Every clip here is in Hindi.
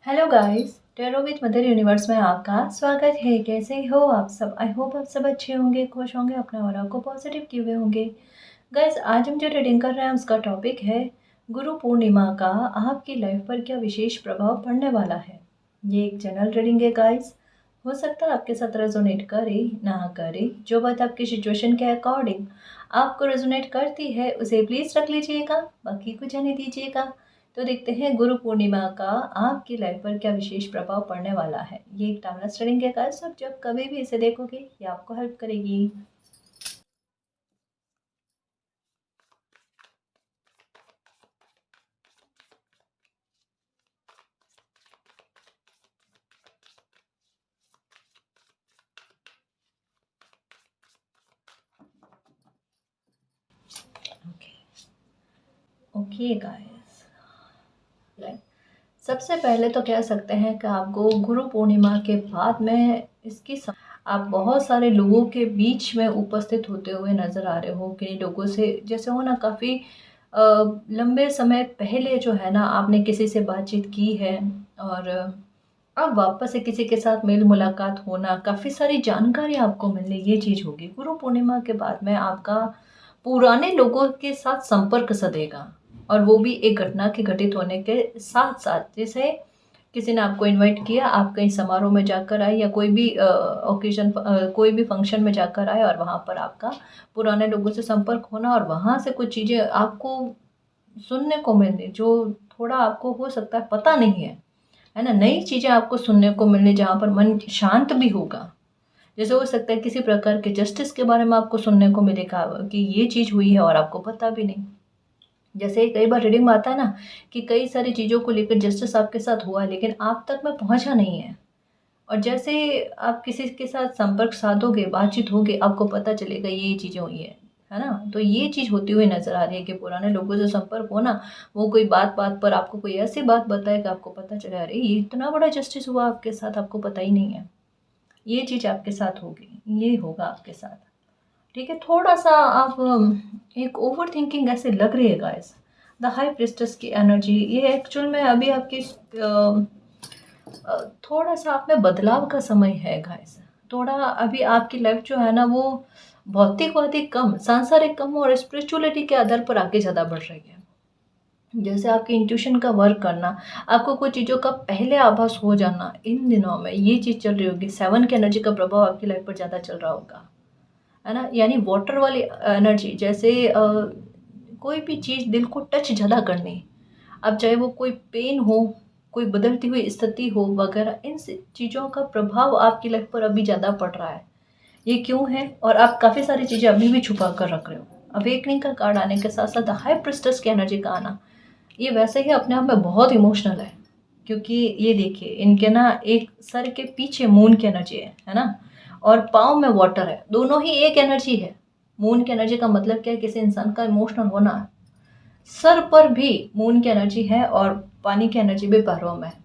Hello guys, tarot with mother universe में आपका स्वागत है। कैसे हो आप सब? आई होप आप सब अच्छे होंगे, खुश होंगे, अपने ऑरा को पॉजिटिव किए हुए होंगे। गाइस, आज हम जो रीडिंग कर रहे हैं उसका टॉपिक है गुरु पूर्णिमा का आपकी लाइफ पर क्या विशेष प्रभाव पड़ने वाला है। ये एक जनरल रीडिंग है गाइस। हो सकता है आपके साथ रेजोनेट करे ना करे, जो बात आपकी सिचुएशन के अकॉर्डिंग आपको रेजोनेट करती है उसे प्लीज़ रख लीजिएगा, बाकी को जाने दीजिएगा। तो देखते हैं गुरु पूर्णिमा का आपकी लाइफ पर क्या विशेष प्रभाव पड़ने वाला है। ये एक टाइमलेस रीडिंग है गाइस, और जब कभी भी इसे देखोगे ये आपको हेल्प करेगी। ओके ओके गाइस, सबसे पहले तो कह सकते हैं कि आपको गुरु पूर्णिमा के बाद में आप बहुत सारे लोगों के बीच में उपस्थित होते हुए नज़र आ रहे हो। किन्हीं लोगों से जैसे हो ना, काफ़ी लंबे समय पहले जो है ना आपने किसी से बातचीत की है, और अब वापस से किसी के साथ मेल मुलाकात होना, काफ़ी सारी जानकारी आपको मिलनी, ये चीज़ होगी। गुरु पूर्णिमा के बाद में आपका पुराने लोगों के साथ संपर्क सधेगा, और वो भी एक घटना के घटित होने के साथ साथ। जैसे किसी ने आपको इनवाइट किया, आप कहीं समारोह में जाकर आए, या कोई भी ओकेजन, कोई भी फंक्शन में जाकर आए, और वहाँ पर आपका पुराने लोगों से संपर्क होना, और वहाँ से कुछ चीज़ें आपको सुनने को मिलनी जो थोड़ा आपको हो सकता है पता नहीं है ना। नई चीज़ें आपको सुनने को मिलनी, जहाँ पर मन शांत भी होगा। जैसे हो सकता है किसी प्रकार के जस्टिस के बारे में आपको सुनने को मिलेगा कि ये चीज़ हुई है और आपको पता भी नहीं। जैसे कई बार रीडिंग में आता है ना कि कई सारी चीज़ों को लेकर जस्टिस आपके साथ हुआ है, लेकिन आप तक में पहुंचा नहीं है। और जैसे आप किसी के साथ संपर्क साधोगे, बातचीत होगी, आपको पता चलेगा ये चीज़ें हुई है ना। तो ये चीज़ होती हुई नज़र आ रही है कि पुराने लोगों से संपर्क होना, वो कोई बात बात पर आपको कोई ऐसी बात बताए कि आपको पता चले, अरे ये इतना बड़ा जस्टिस हुआ आपके साथ, आपको पता ही नहीं है। ये चीज़ आपके साथ होगी, ये होगा आपके साथ। ठीक है, थोड़ा सा आप एक ओवर थिंकिंग ऐसे लग रही है गाइस। द हाई प्रिस्टेस की एनर्जी ये एक्चुअल में अभी आपकी थोड़ा सा आप में बदलाव का समय है गाइस। थोड़ा अभी आपकी लाइफ जो है ना वो भौतिकवादी कम, सांसारिक कम, और स्पिरिचुअलिटी के आधार पर आगे ज़्यादा बढ़ रही है। जैसे आपके इंट्यूशन का वर्क करना, आपको कुछ चीज़ों का पहले आभास हो जाना, इन दिनों में ये चीज़ चल रही होगी। 7 की एनर्जी का प्रभाव आपकी लाइफ पर ज़्यादा चल रहा होगा, है ना। यानी वाटर वाली एनर्जी, जैसे कोई भी चीज़ दिल को टच ज़्यादा करनी, अब चाहे वो कोई पेन हो, कोई बदलती हुई स्थिति हो वगैरह, इन चीज़ों का प्रभाव आपकी लाइफ पर अभी ज़्यादा पड़ रहा है। ये क्यों है? और आप काफ़ी सारी चीज़ें अभी भी छुपा कर रख रहे हो। अवेकनिंग का कार्ड आने के साथ साथ हाई प्रिस्टेस की एनर्जी का आना, ये वैसे ही अपने आप में बहुत इमोशनल है। क्योंकि ये देखिए, इनके ना एक सर के पीछे मून की एनर्जी है ना, और पाँव में वाटर है। दोनों ही एक एनर्जी है। मून की एनर्जी का मतलब क्या है? किसी इंसान का इमोशनल होना है। सर पर भी मून की एनर्जी है, और पानी की एनर्जी भी पैरों में है।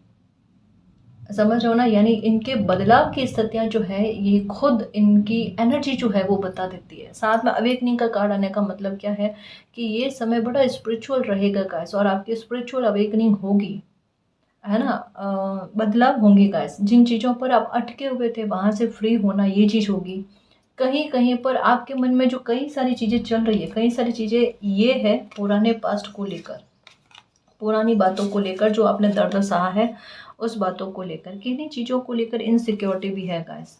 समझ रहे हो ना? यानी इनके बदलाव की स्थितियां जो है, ये खुद इनकी एनर्जी जो है वो बता देती है। साथ में अवेकनिंग का कार्ड आने का मतलब क्या है कि ये समय बड़ा स्पिरिचुअल रहेगा गाइस, और आपकी स्पिरिचुअल अवेकनिंग होगी, है ना। बदलाव होंगे गाइस। जिन चीज़ों पर आप अटके हुए थे वहाँ से फ्री होना, ये चीज़ होगी। कहीं कहीं पर आपके मन में जो कई सारी चीज़ें चल रही है, कई सारी चीज़ें ये है पुराने पास्ट को लेकर, पुरानी बातों को लेकर, जो आपने दर्द सहा है उस बातों को लेकर, किन्हीं चीज़ों को लेकर इनसिक्योरिटी भी है गाइस।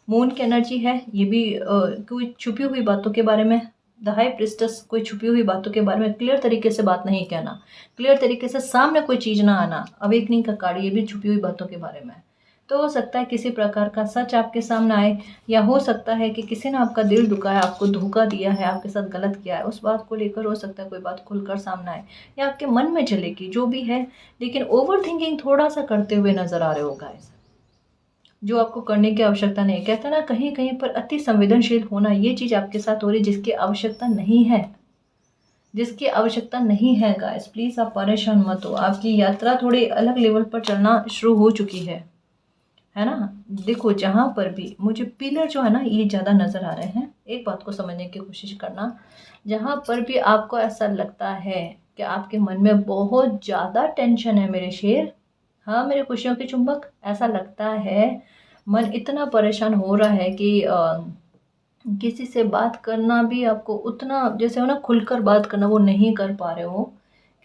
मून की एनर्जी है, ये भी कोई छुपी हुई बातों के बारे में। द हाई प्रिस्टेस कोई छुपी हुई बातों के बारे में क्लियर तरीके से बात नहीं कहना, क्लियर तरीके से सामने कोई चीज़ ना आना। अवेकनिंग का कार्ड ये भी छुपी हुई बातों के बारे में। तो हो सकता है किसी प्रकार का सच आपके सामने आए, या हो सकता है कि किसी ने आपका दिल दुखाया, आपको धोखा दिया है, आपके साथ गलत किया है, उस बात को लेकर हो सकता है कोई बात खुलकर सामने आए, या आपके मन में चलेगी, जो भी है। लेकिन ओवर थिंकिंग थोड़ा सा करते हुए नजर आ रहे हो गाइस, जो आपको करने की आवश्यकता नहीं। कहते हैं ना, कहीं कहीं पर अति संवेदनशील होना, ये चीज़ आपके साथ हो रही जिसकी आवश्यकता नहीं है, जिसकी आवश्यकता नहीं है गाइस। प्लीज़ आप परेशान मत हो, आपकी यात्रा थोड़ी अलग लेवल पर चलना शुरू हो चुकी है ना। देखो, जहाँ पर भी मुझे पिलर जो है ना ये ज़्यादा नज़र आ रहे हैं। एक बात को समझने की कोशिश करना, जहाँ पर भी आपको ऐसा लगता है कि आपके मन में बहुत ज़्यादा टेंशन है मेरे शेर, हाँ मेरे खुशियों के चुंबक, ऐसा लगता है मन इतना परेशान हो रहा है कि किसी से बात करना भी आपको उतना, जैसे हो ना खुलकर बात करना, वो नहीं कर पा रहे हो।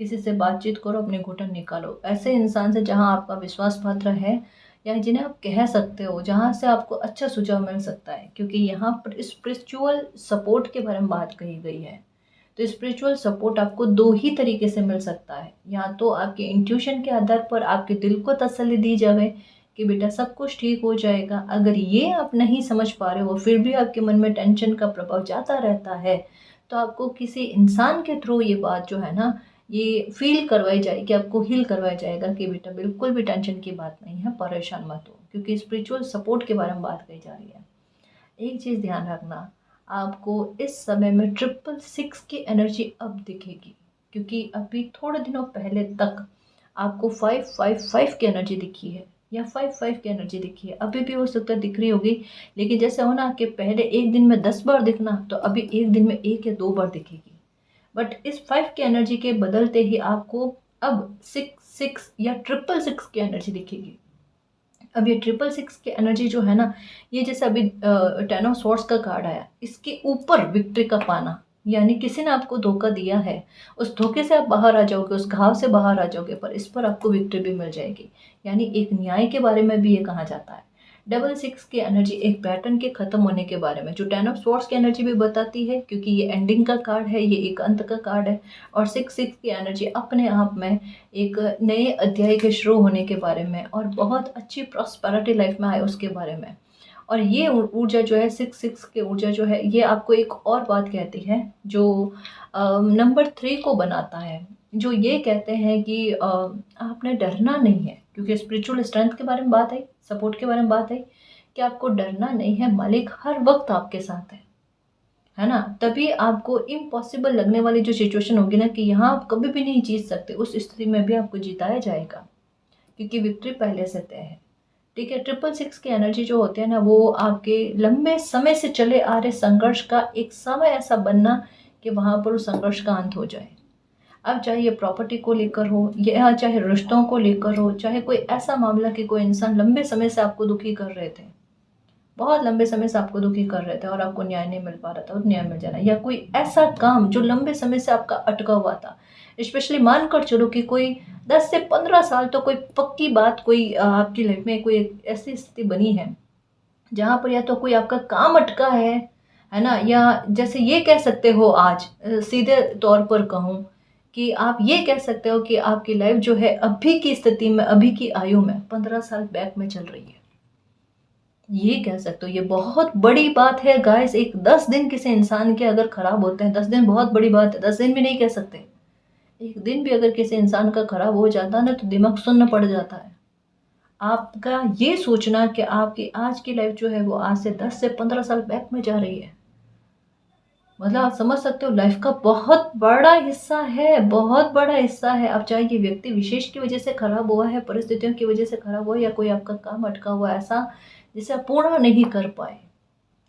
किसी से बातचीत करो, अपने घुटन निकालो, ऐसे इंसान से जहाँ आपका विश्वास पात्र है, या जिन्हें आप कह सकते हो, जहाँ से आपको अच्छा सुझाव मिल सकता है, क्योंकि यहाँ पर स्पिरिचुअल सपोर्ट के बारे में बात कही गई है। तो स्पिरिचुअल सपोर्ट आपको दो ही तरीके से मिल सकता है, या तो आपके इंट्यूशन के आधार पर आपके दिल को तसल्ली दी जाए कि बेटा सब कुछ ठीक हो जाएगा। अगर ये आप नहीं समझ पा रहे हो, फिर भी आपके मन में टेंशन का प्रभाव ज़्यादा रहता है, तो आपको किसी इंसान के थ्रू ये बात जो है ना, ये फील करवाई जाएगी, आपको हील करवाया जाएगा कि बेटा बिल्कुल भी टेंशन की बात नहीं है, परेशान मत हो, क्योंकि स्पिरिचुअल सपोर्ट के बारे में बात कही जा रही है। एक चीज़ ध्यान रखना, आपको इस समय में 666 की एनर्जी अब दिखेगी, क्योंकि अभी थोड़े दिनों पहले तक आपको 555 की एनर्जी दिखी है, या 55 की एनर्जी दिखी है, अभी भी हो सकता है दिख रही होगी। लेकिन जैसे हो ना कि पहले एक दिन में 10 बार दिखना, तो अभी एक दिन में 1 या 2 बार दिखेगी। बट इस 5 की एनर्जी के बदलते ही आपको अब 66 या 666 की एनर्जी दिखेगी। अब ये 666 की एनर्जी जो है ना, ये जैसे अभी 10 ऑफ स्वॉर्ड्स का कार्ड आया, इसके ऊपर विक्ट्री का पाना, यानी किसी ने आपको धोखा दिया है, उस धोखे से आप बाहर आ जाओगे, उस घाव से बाहर आ जाओगे, पर इस पर आपको विक्ट्री भी मिल जाएगी। यानी एक न्याय के बारे में भी ये कहा जाता है। 66 की एनर्जी एक पैटर्न के खत्म होने के बारे में, जो 10 ऑफ स्वॉर्ड्स की एनर्जी भी बताती है, क्योंकि ये एंडिंग का कार्ड है, ये एक अंत का कार्ड है। और 66 की एनर्जी अपने आप में एक नए अध्याय के शुरू होने के बारे में, और बहुत अच्छी प्रॉस्पेरिटी लाइफ में आए उसके बारे में। और ये ऊर्जा जो है, 66 की ऊर्जा जो है, ये आपको एक और बात कहती है, जो नंबर 3 को बनाता है, जो ये कहते हैं कि आपने डरना नहीं है, क्योंकि स्पिरिचुअल स्ट्रेंथ के बारे में बात आई, सपोर्ट के बारे में बात आई, कि आपको डरना नहीं है, मालिक हर वक्त आपके साथ है ना। तभी आपको इम्पॉसिबल लगने वाली जो सिचुएशन होगी ना, कि यहाँ आप कभी भी नहीं जीत सकते, उस स्थिति में भी आपको जिताया जाएगा, क्योंकि विक्ट्री पहले से तय है। ठीक है, 666 की एनर्जी जो होती है ना, वो आपके लंबे समय से चले आ रहे संघर्ष का एक समय ऐसा बनना कि वहाँ पर उस संघर्ष का अंत हो जाए। अब चाहे ये प्रॉपर्टी को लेकर हो, या चाहे रिश्तों को लेकर हो, चाहे कोई ऐसा मामला कि कोई इंसान लंबे समय से आपको दुखी कर रहे थे, बहुत लंबे समय से आपको दुखी कर रहे थे, और आपको न्याय नहीं मिल पा रहा था, और न्याय मिल जाना, या कोई ऐसा काम जो लंबे समय से आपका अटका हुआ था। स्पेशली मानकर चलो कि कोई 10 से 15 साल तो कोई पक्की बात, कोई आपकी लाइफ में कोई ऐसी स्थिति बनी है जहाँ पर या तो कोई आपका काम अटका है ना, या जैसे ये कह सकते हो आज सीधे तौर पर कहूँ कि आप ये कह सकते हो कि आपकी लाइफ जो है अभी की स्थिति में, अभी की आयु में 15 साल बैक में चल रही है। ये कह सकते हो, ये बहुत बड़ी बात है गाइस। एक 10 दिन किसी इंसान के अगर खराब होते हैं, 10 दिन बहुत बड़ी बात है, 10 दिन भी नहीं कह सकते, एक दिन भी अगर किसी इंसान का खराब हो जाता है ना, तो दिमाग सुन्न पड़ जाता है। आपका ये सोचना कि आपकी आज की लाइफ जो है वो आज से 10 से 15 साल बैक में जा रही है, मतलब आप समझ सकते हो, लाइफ का बहुत बड़ा हिस्सा है, बहुत बड़ा हिस्सा है। अब चाहे ये व्यक्ति विशेष की वजह से खराब हुआ है, परिस्थितियों की वजह से खराब हुआ, या कोई आपका काम अटका हुआ ऐसा जिसे आप पूरा नहीं कर पाए,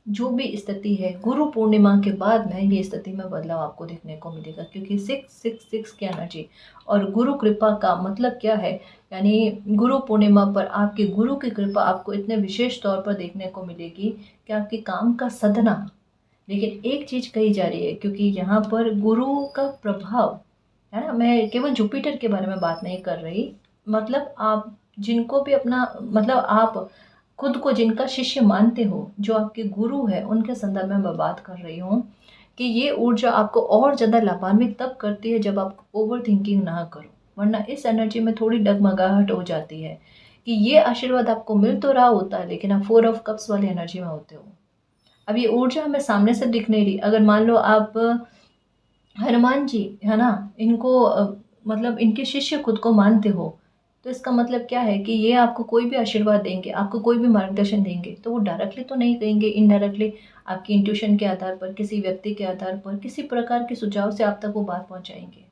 जो भी स्थिति है, गुरु पूर्णिमा के बाद में ये स्थिति में बदलाव आपको देखने को मिलेगा, क्योंकि 666 की एनर्जी और गुरु कृपा का मतलब क्या है, यानी गुरु पूर्णिमा पर आपके गुरु की कृपा आपको इतने विशेष तौर पर देखने को मिलेगी कि आपके काम का सधना। लेकिन एक चीज़ कही जा रही है, क्योंकि यहाँ पर गुरु का प्रभाव है ना, मैं केवल जुपिटर के बारे में बात नहीं कर रही, मतलब आप जिनको भी अपना, मतलब आप खुद को जिनका शिष्य मानते हो, जो आपके गुरु है, उनके संदर्भ में मैं बात कर रही हूँ कि ये ऊर्जा आपको और ज़्यादा लाभान्वित तब करती है जब आप ओवर थिंकिंग ना करो, वरना इस एनर्जी में थोड़ी डगमगाहट हो जाती है कि ये आशीर्वाद आपको मिल तो रहा होता है, लेकिन आप 4 ऑफ कप्स वाली एनर्जी में होते हो। अब ये ऊर्जा हमें सामने से दिख नहीं रही, अगर मान लो आप हनुमान जी है ना, इनको मतलब इनके शिष्य खुद को मानते हो, तो इसका मतलब क्या है कि ये आपको कोई भी आशीर्वाद देंगे, आपको कोई भी मार्गदर्शन देंगे, तो वो डायरेक्टली तो नहीं कहेंगे, इनडायरेक्टली आपकी इंट्यूशन के आधार पर, किसी व्यक्ति के आधार पर, किसी प्रकार के सुझाव से आप तक वो बात पहुंचाएंगे।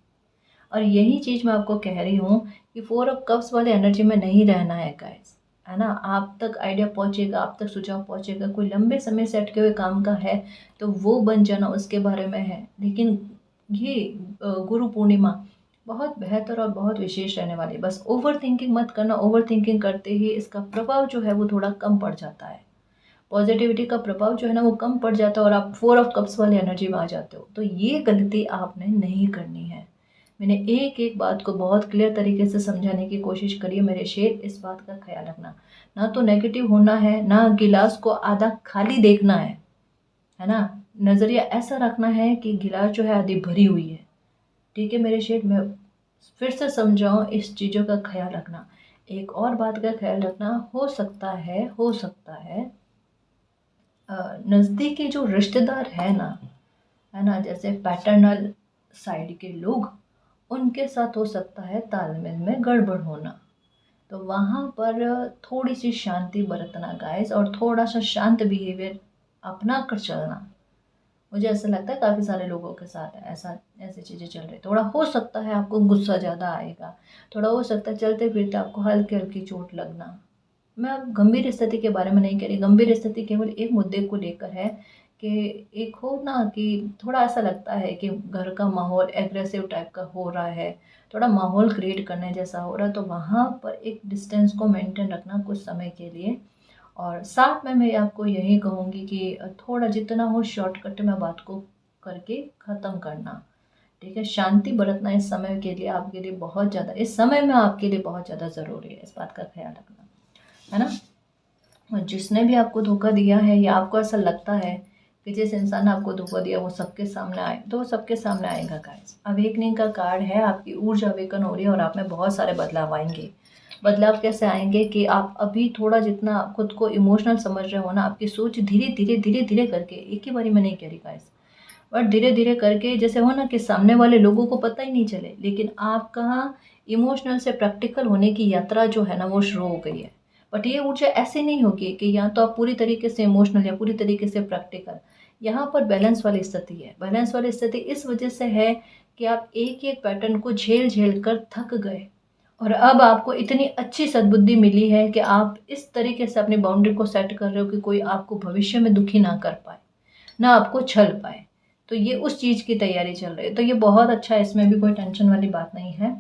और यही चीज़ मैं आपको कह रही हूँ कि 4 ऑफ कप्स वाले एनर्जी में नहीं रहना है गाइस, है ना। आप तक आइडिया पहुँचेगा, आप तक सुझाव पहुँचेगा, कोई लंबे समय से अटके हुए काम का है तो वो बन जाना उसके बारे में है। लेकिन ये गुरु पूर्णिमा बहुत बेहतर और बहुत विशेष रहने वाली है। बस ओवर थिंकिंग मत करना, ओवर थिंकिंग करते ही इसका प्रभाव जो है वो थोड़ा कम पड़ जाता है। पॉजिटिविटी का प्रभाव जो है ना वो कम पड़ जाता है और आप 4 ऑफ कप्स वाली एनर्जी में आ जाते हो। तो ये गलती आपने नहीं करनी है। मैंने एक-एक बात को बहुत क्लियर तरीके से समझाने की कोशिश करी है मेरे शेर, इस बात का ख़्याल रखना। ना तो नेगेटिव होना है, ना गिलास को आधा खाली देखना है ना? नज़रिया ऐसा रखना है कि गिलास जो है आधी भरी हुई है। ठीक है मेरे शेर, मैं फिर से समझाऊँ, इस चीज़ों का ख़्याल रखना। एक और बात का ख़्याल रखना, हो सकता है नज़दीकी जो रिश्तेदार है ना, जैसे पैटर्नल साइड के लोग, उनके साथ हो सकता है तालमेल में गड़बड़ होना। तो वहाँ पर थोड़ी-सी शांति बरतना गाइस, और थोड़ा-सा शांत बिहेवियर अपना कर चलना। मुझे ऐसा लगता है काफ़ी सारे लोगों के साथ ऐसा ऐसी चीज़ें चल रही। थोड़ा हो सकता है आपको गुस्सा ज़्यादा आएगा, थोड़ा हो सकता है चलते-फिरते आपको हल्की-हल्की चोट लगना। मैं अब गंभीर स्थिति के बारे में नहीं कह रही, गंभीर स्थिति केवल एक मुद्दे को लेकर है कि एक हो ना कि थोड़ा ऐसा लगता है कि घर का माहौल एग्रेसिव टाइप का हो रहा है, थोड़ा माहौल क्रिएट करने जैसा हो रहा है, तो वहाँ पर एक डिस्टेंस को मेंटेन रखना कुछ समय के लिए। और साथ में मैं आपको यही कहूँगी कि थोड़ा जितना हो शॉर्टकट में बात को करके ख़त्म करना। ठीक है? शांति बरतना इस समय के लिए आपके लिए बहुत ज़्यादा, इस समय में आपके लिए बहुत ज़्यादा ज़रूरी है, इस बात का ख़्याल रखना, है ना? और जिसने भी आपको धोखा दिया है या आपको ऐसा लगता है कि जिस इंसान ने आपको धोखा दिया वो सबके सामने आए, तो वो सबके सामने आएगा गाइस। अवेकनिंग का कार्ड है, आपकी ऊर्जा अवेकन हो रही है और आप में बहुत सारे बदलाव आएंगे। बदलाव कैसे आएंगे कि आप अभी थोड़ा जितना खुद को इमोशनल समझ रहे हो ना, आपकी सोच धीरे धीरे करके, एक ही बारी में नहीं कह रही गाइस, बट धीरे धीरे करके, जैसे हो ना कि सामने वाले लोगों को पता ही नहीं चले, लेकिन आपका इमोशनल से प्रैक्टिकल होने की यात्रा जो है ना वो शुरू हो गई है। बट ये ऊर्जा ऐसे नहीं होगी कि या तो आप पूरी तरीके से इमोशनल या पूरी तरीके से प्रैक्टिकल। यहाँ पर बैलेंस वाली स्थिति है। बैलेंस वाली स्थिति इस वजह से है कि आप एक एक पैटर्न को झेल झेल कर थक गए, और अब आपको इतनी अच्छी सद्बुद्धि मिली है कि आप इस तरीके से अपनी बाउंड्री को सेट कर रहे हो कि कोई आपको भविष्य में दुखी ना कर पाए, ना आपको छल पाए। तो ये उस चीज़ की तैयारी चल रही है, तो ये बहुत अच्छा है, इसमें भी कोई टेंशन वाली बात नहीं है,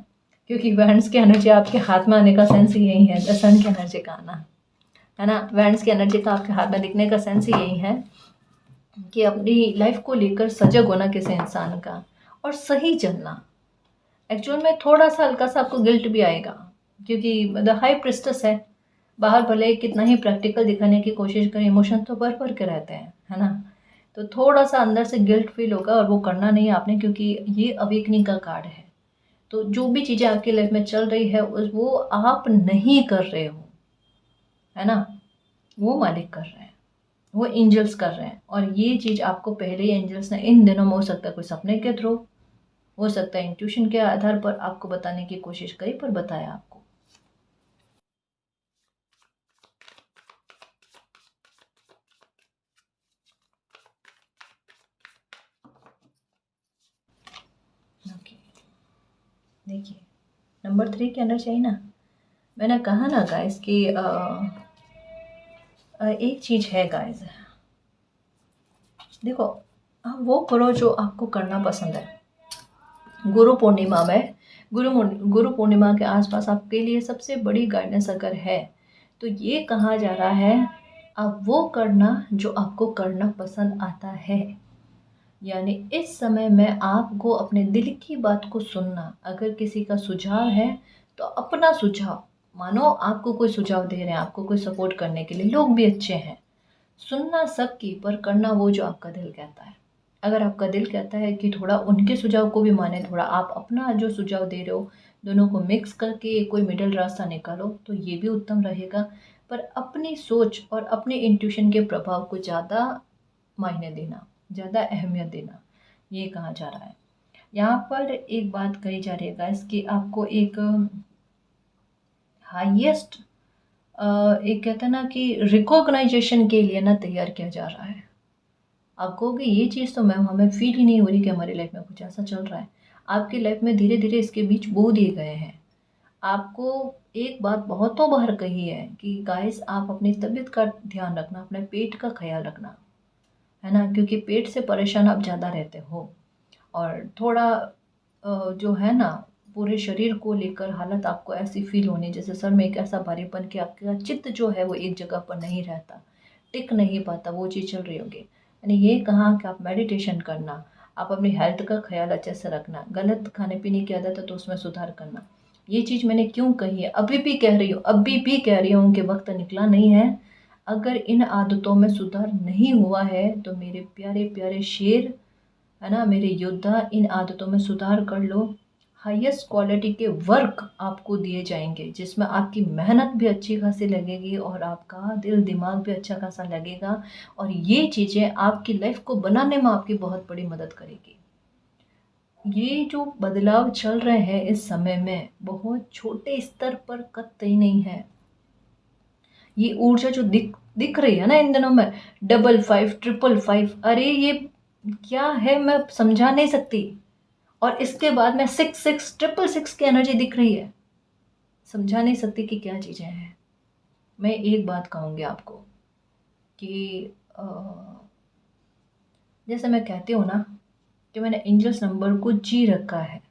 क्योंकि वैंड्स की एनर्जी आपके हाथ में आने का सेंस ही यही है, द सन की एनर्जी का आना, है ना? वैंड्स की एनर्जी का आपके हाथ में दिखने का सेंस ही यही है कि अपनी लाइफ को लेकर सजग होना किसी इंसान का, और सही चलना। एक्चुअल में थोड़ा-सा हल्का-सा आपको गिल्ट भी आएगा, क्योंकि द हाई प्रिस्टेस है, बाहर भले कितना ही प्रैक्टिकल दिखाने की कोशिश करें, इमोशन तो भर-भर के रहते हैं, है ना? तो थोड़ा-सा अंदर से गिल्ट फ़ील होगा, और वो करना नहीं है आपने, क्योंकि ये अवेकनिंग का कार्ड है। तो जो भी चीज़ें आपकी लाइफ में चल रही है उस वो आप नहीं कर रहे हो, है ना? वो मालिक कर रहे हैं, वो एंजल्स कर रहे हैं, और ये चीज़ आपको पहले ही एंजल्स ने इन दिनों में, हो सकता है कोई सपने के थ्रू, हो सकता है इंट्यूशन के आधार पर आपको बताने की कोशिश करी, पर बताया आपको। ओके, देखिए, नंबर 3 के अंदर चाहिए ना, मैंने कहा ना गाइस कि एक चीज़ है गाइस, देखो, आप वो करो जो आपको करना पसंद है। गुरु पूर्णिमा में, गुरु पूर्णिमा के आसपास आपके लिए सबसे बड़ी गाइडेंस अगर है, तो ये कहा जा रहा है, आप वो करना जो आपको करना पसंद आता है। यानी इस समय में आपको अपने दिल की बात को सुनना। अगर किसी का सुझाव है तो अपना सुझाव, मानो आपको कोई सुझाव दे रहे हैं, आपको कोई सपोर्ट करने के लिए, लोग भी अच्छे हैं, सुनना सबकी, पर करना वो जो आपका दिल कहता है। अगर आपका दिल कहता है कि थोड़ा उनके सुझाव को भी माने, थोड़ा आप अपना जो सुझाव दे रहे हो, दोनों को मिक्स करके कोई मिडल रास्ता निकालो, तो ये भी उत्तम रहेगा। पर अपनी सोच और अपने इंट्यूशन के प्रभाव को ज़्यादा मायने देना, ज़्यादा अहमियत देना, ये कहा जा रहा है। यहाँ पर एक बात कही जा रही है गाइस कि आपको एक हाईएस्ट, एक कहते हैं ना कि रिकॉग्नाइजेशन के लिए ना तैयार किया जा रहा है। आप कहोगे ये चीज़ तो मैम हमें फील ही नहीं हो रही कि हमारी लाइफ में कुछ ऐसा चल रहा है। आपकी लाइफ में धीरे धीरे इसके बीच बो दिए गए हैं। आपको एक बात बहुतों बार कही है कि गाइस, आप अपनी तबीयत का ध्यान रखना, अपने पेट का ख्याल रखना, है ना? क्योंकि पेट से परेशान आप ज़्यादा रहते हो, और थोड़ा जो है ना पूरे शरीर को लेकर हालत आपको ऐसी फील होनी जैसे सर में एक ऐसा भारीपन कि आपका चित्त जो है वो एक जगह पर नहीं रहता, टिक नहीं पाता, वो चीज़ चल रही होगी। यानी ये कहा कि आप मेडिटेशन करना, आप अपनी हेल्थ का ख्याल अच्छे से रखना, गलत खाने पीने की आदत है तो उसमें सुधार करना। ये चीज़ मैंने क्यों कही है, अभी भी कह रही हूँ, अभी भी कह रही हूँ कि वक्त निकला नहीं है। अगर इन आदतों में सुधार नहीं हुआ है तो मेरे प्यारे प्यारे शेर, है ना, मेरे योद्धा, इन आदतों में सुधार कर लो। हाईएस्ट क्वालिटी के वर्क आपको दिए जाएंगे जिसमें आपकी मेहनत भी अच्छी खासी लगेगी और आपका दिल दिमाग भी अच्छा खासा लगेगा, और ये चीज़ें आपकी लाइफ को बनाने में आपकी बहुत बड़ी मदद करेगी। ये जो बदलाव चल रहे हैं इस समय में बहुत छोटे स्तर पर कतई नहीं है। ये ऊर्जा जो दिख दिख रही है ना इन दिनों में, 55 555, अरे ये क्या है मैं समझा नहीं सकती। और इसके बाद में 66 666 की एनर्जी दिख रही है, समझा नहीं सकती कि क्या चीज़ें हैं। मैं एक बात कहूँगी आपको कि जैसे मैं कहती हूँ ना कि मैंने एंजल्स नंबर को जी रखा है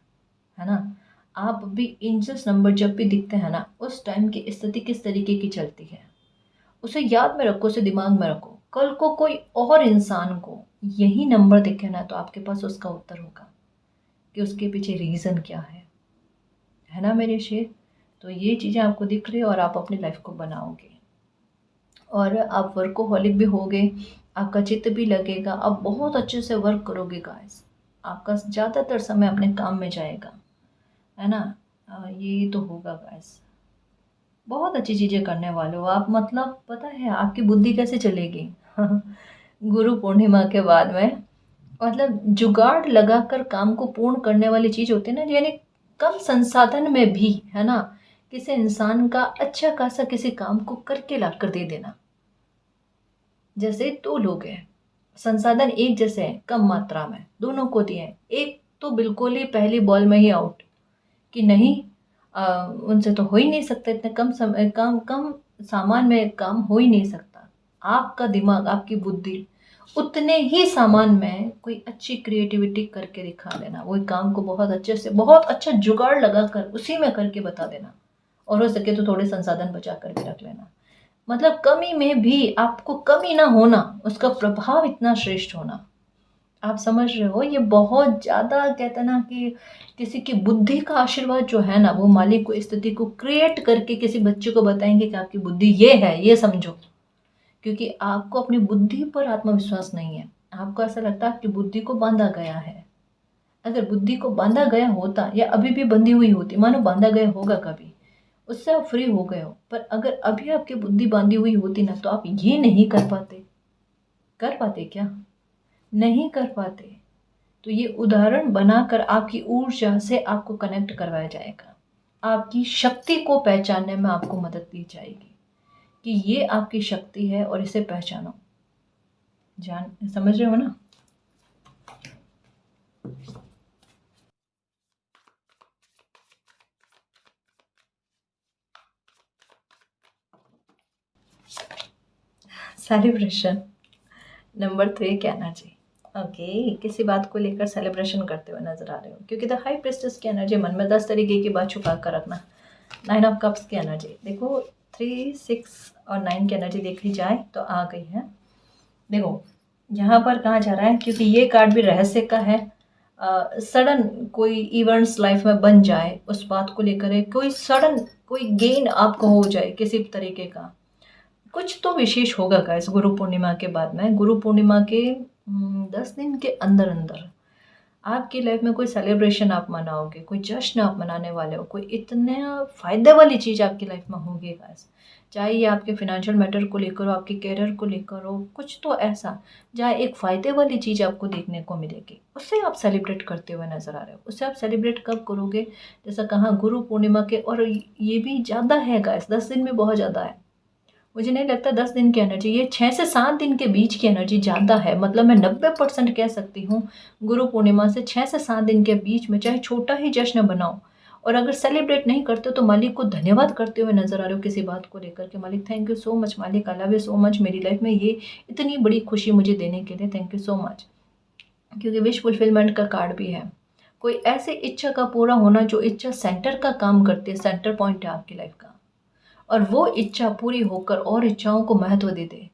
ना। आप भी एंजल्स नंबर जब भी दिखते हैं ना, उस टाइम की स्थिति किस तरीके की चलती है उसे याद में रखो, उसे दिमाग में रखो। कल को कोई और इंसान को यही नंबर दिखे ना तो आपके पास उसका उत्तर होगा कि उसके पीछे रीज़न क्या है ना मेरे शेर। तो ये चीज़ें आपको दिख रही है और आप अपनी लाइफ को बनाओगे और आप वर्कोहॉलिक भी होगे, आपका चित्त भी लगेगा, आप बहुत अच्छे से वर्क करोगे गाइस। आपका ज़्यादातर समय अपने काम में जाएगा, है ना। ये तो होगा गाइस, बहुत अच्छी चीज़ें करने वाले हो आप। मतलब पता है आपकी बुद्धि कैसे चलेगी गुरु पूर्णिमा के बाद में, मतलब जुगाड़ लगाकर काम को पूर्ण करने वाली चीज़ होती है ना, यानी कम संसाधन में भी, है ना, किसी इंसान का अच्छा खासा किसी काम को करके ला कर दे देना। जैसे दो लोग हैं, संसाधन एक जैसे हैं, कम मात्रा में दोनों को दिए, एक तो बिल्कुल ही पहली बॉल में ही आउट कि नहीं, उनसे तो हो ही नहीं सकता, इतने कम समय कम सामान में काम हो ही नहीं सकता। आपका दिमाग, आपकी बुद्धि उतने ही सामान में कोई अच्छी क्रिएटिविटी करके दिखा देना, वही काम को बहुत अच्छे से, बहुत अच्छा जुगाड़ लगा कर उसी में करके बता देना, और हो सके तो थोड़े संसाधन बचा कर भी रख लेना। मतलब कमी में भी आपको कमी ना होना, उसका प्रभाव इतना श्रेष्ठ होना। आप समझ रहे हो, ये बहुत ज़्यादा कहते हैं ना कि किसी की बुद्धि का आशीर्वाद जो है ना, वो मालिक को स्थिति को क्रिएट करके किसी बच्चे को बताएंगे कि आपकी बुद्धि ये है, ये समझो। क्योंकि आपको अपनी बुद्धि पर आत्मविश्वास नहीं है, आपको ऐसा लगता है कि बुद्धि को बांधा गया है। अगर बुद्धि को बांधा गया होता या अभी भी बंधी हुई होती, मानो बांधा गया होगा कभी, उससे आप फ्री हो गए हो, पर अगर अभी आपकी बुद्धि बांधी हुई होती ना तो आप ये नहीं कर पाते। कर पाते क्या? नहीं कर पाते। तो ये उदाहरण बनाकर आपकी ऊर्जा से आपको कनेक्ट करवाया जाएगा, आपकी शक्ति को पहचानने में आपको मदद दी जाएगी कि ये आपकी शक्ति है और इसे पहचानो। जान समझ रहे हो ना? सेलिब्रेशन नंबर 3 की एनर्जी। ओके, किसी बात को लेकर सेलिब्रेशन करते हुए नजर आ रहे हो, क्योंकि द हाई प्रिस्टेस की एनर्जी, मन में 10 तरीके की बात छुपा कर रखना। 9 ऑफ कप्स की एनर्जी देखो, 3 6 और 9 की एनर्जी देखी जाए तो आ गई है। देखो यहाँ पर कहाँ जा रहा है, क्योंकि ये कार्ड भी रहस्य का है। सडन कोई इवेंट्स लाइफ में बन जाए, उस बात को लेकर है, कोई सडन कोई गेन आपको हो जाए किसी तरीके का, कुछ तो विशेष होगा गाइस। गुरु पूर्णिमा के बाद में, गुरु पूर्णिमा के 10 दिन के अंदर अंदर आपकी लाइफ में कोई सेलिब्रेशन आप मनाओगे, कोई जश्न आप मनाने वाले हो, कोई इतना फ़ायदे वाली चीज़ आपकी लाइफ में होगी गाइस। चाहे ये आपके फिनेंशियल मैटर को लेकर हो, आपके करियर को लेकर हो, कुछ तो ऐसा जहाँ एक फ़ायदे वाली चीज़ आपको देखने को मिलेगी, उससे आप सेलिब्रेट करते हुए नज़र आ रहे हो। उससे आप सेलिब्रेट कब करोगे? जैसा कहा गुरु पूर्णिमा के, और ये भी ज़्यादा है गाइस, 10 दिन में बहुत ज़्यादा है। मुझे नहीं लगता 10 दिन की एनर्जी, ये 6 से 7 दिन के बीच की एनर्जी ज़्यादा है। मतलब मैं 90% कह सकती हूँ गुरु पूर्णिमा से 6 से 7 दिन के बीच में चाहे छोटा ही जश्न बनाओ, और अगर सेलिब्रेट नहीं करते तो मालिक को धन्यवाद करते हुए नजर आ रहे हो किसी बात को लेकर के, मालिक थैंक यू सो मच, मालिक I love you so much, मेरी लाइफ में ये इतनी बड़ी खुशी मुझे देने के लिए थैंक यू सो मच। क्योंकि विश फुलफिलमेंट का कार्ड भी है, कोई ऐसी इच्छा का पूरा होना जो इच्छा सेंटर का काम करती है, सेंटर पॉइंट है आपकी लाइफ का, और वो इच्छा पूरी होकर और इच्छाओं को महत्व दे दे,